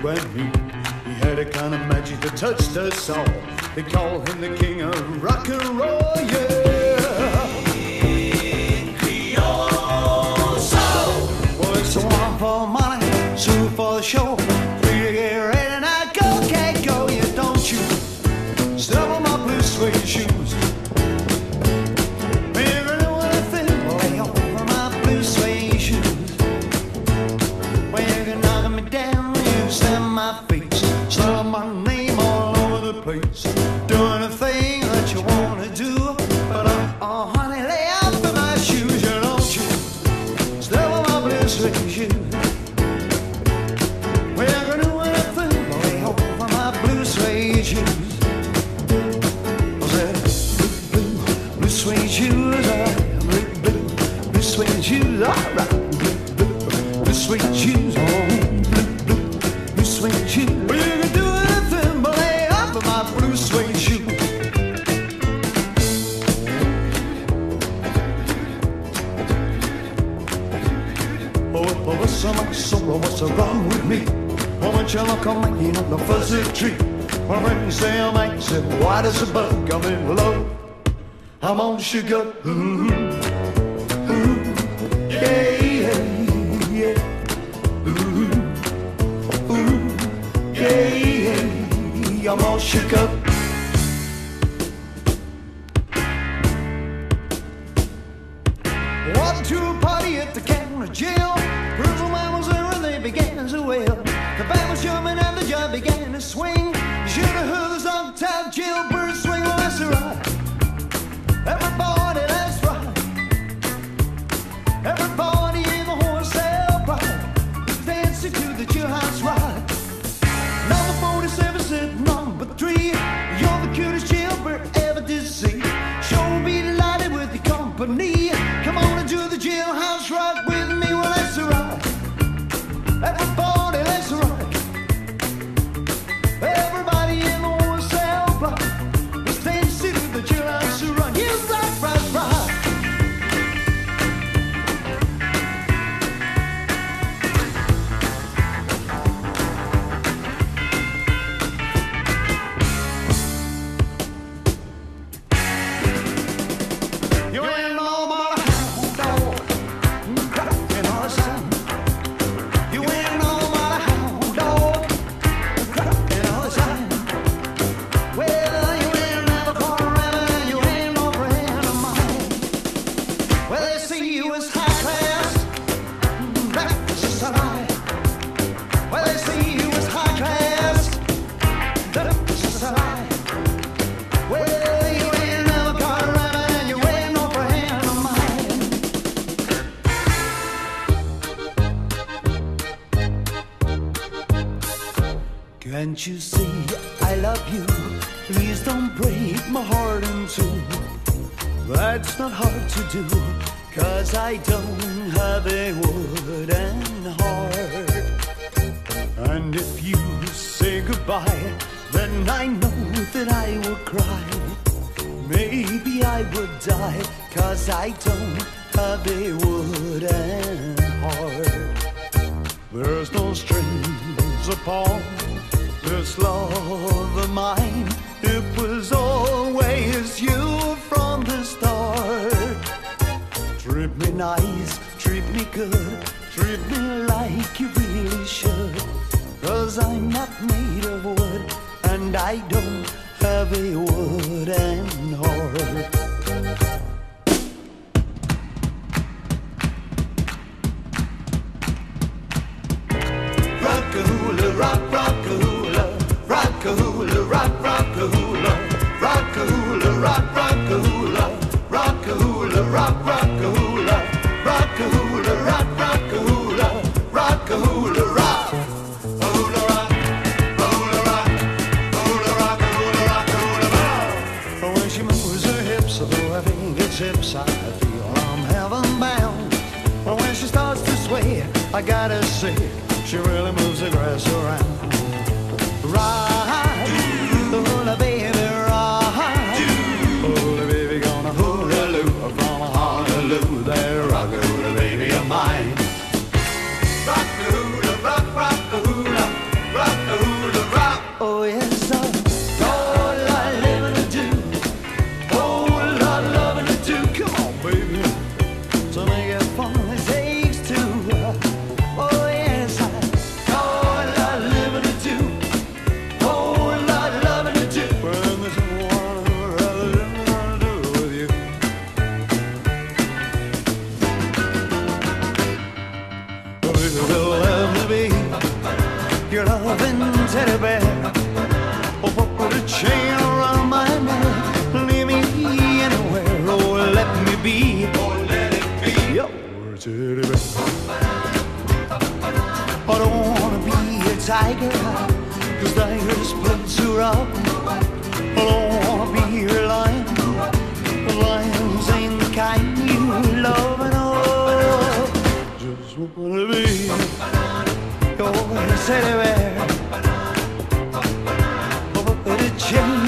and me. He had a kind of magic that touched us all. They call him the king of rock and roll, yeah. Well, it's one for money, two for the show. Three to get ready, now go, can't go, yeah, don't you step on my blue suede shoes. Never know anything, lay over my blue suede shoes. Well, you can knock me down, you slam my face, slap my name all over the place. Doing the thing that you wanna do, but oh honey, lay out for my shoes, you don't you step on my blue suede shoes. Well, you can do anything, lay over my blue suede shoes. Blue suede shoes, blue suede shoes, alright. Blue suede shoes, blue suede shoes. Well, you can do anything but lay off of my blue suede shoes. Oh, what's so much sorrow? What's wrong with me? Well, when you look on me, you know the fuzzy tree. My friends say I'm anxious, white as a bug. I'm in love, I'm on sugar. Ooh, yeah, yeah, yeah. Ooh, yeah, yeah. I'm all shook up. Walked to a party at the county jail. Prison man was there when they began to wail. The band was jumping and the job began to swing. You should have heard the song top jailbird swing. Well, that's right. Everybody, that's right. Everybody in the wholesale pride dancing to the jailhouse ride. Number 47 said number 3, you're the cutest jailbird ever did see. Sure be delighted with your company. Come on and do the jailhouse rock with me. Well, that's right. Everybody, that's right. Everybody in the wholesale block is dancing to the jailhouse run. You rock, rock, rock. You ain't no more hound dog, cracking all the time. You ain't no more hound dog, cracking all the time. Well, you ain't never caught a rabbit and you ain't no friend of mine. Well, they see you as high class, that's just a lie. Well, they see you as high class, that's just a lie. Well, you ain't never caught a rabbit and you ain't no friend of mine. Can't you see I love you? Please don't break my heart in two. That's not hard to do, 'cause I don't have a wooden heart. And if you say goodbye, then I know that I will cry. Maybe I would die, 'cause I don't have a wooden heart. There's no strings upon this love of mine. It was always you from the start. Treat me nice, treat me good, treat me like you really should. 'Cause I'm not made of wood, and I don't have a wooden heart. Rock-a-hula, rock, rock-a-hula, rock-a-hula, rock, rock-a-hula, rock-a-hula, rock, rock-a-hula, rock-a-hula, rock, rock-a-hula, rock-a-hula, rock, rock-a-hula, rock-a-hula, rock. Hula rock, hula rock, hula rock, hula rock, hula rock. When she moves her hips, although her fingertips, I feel I'm heaven bound. When she starts to sway, I gotta say, she really moves the grass around. Ride, hula baby, ride. Hula baby gonna hula-loo from Honolulu. There, rock-a-hula baby of mine. Rock-a-hula, rock, rock-a-hula, rock. yes, whole lot of living to do, whole lot of loving to do. Come on, baby, to make it fun it takes two. Oh yes, whole lot of living to do, whole lot of loving to do. Well, this is what I'd rather do with you. Well, let me be your loving teddy bear. Oh, put a chain around my neck. Leave me anywhere. Oh, let me be. Oh, let it be your teddy bear. I don't wanna be a tiger, 'cause tigers play too rough. I don't wanna be your lion, 'cause lions ain't the kind you love and all. Just wanna be your teddy bear. Put a chain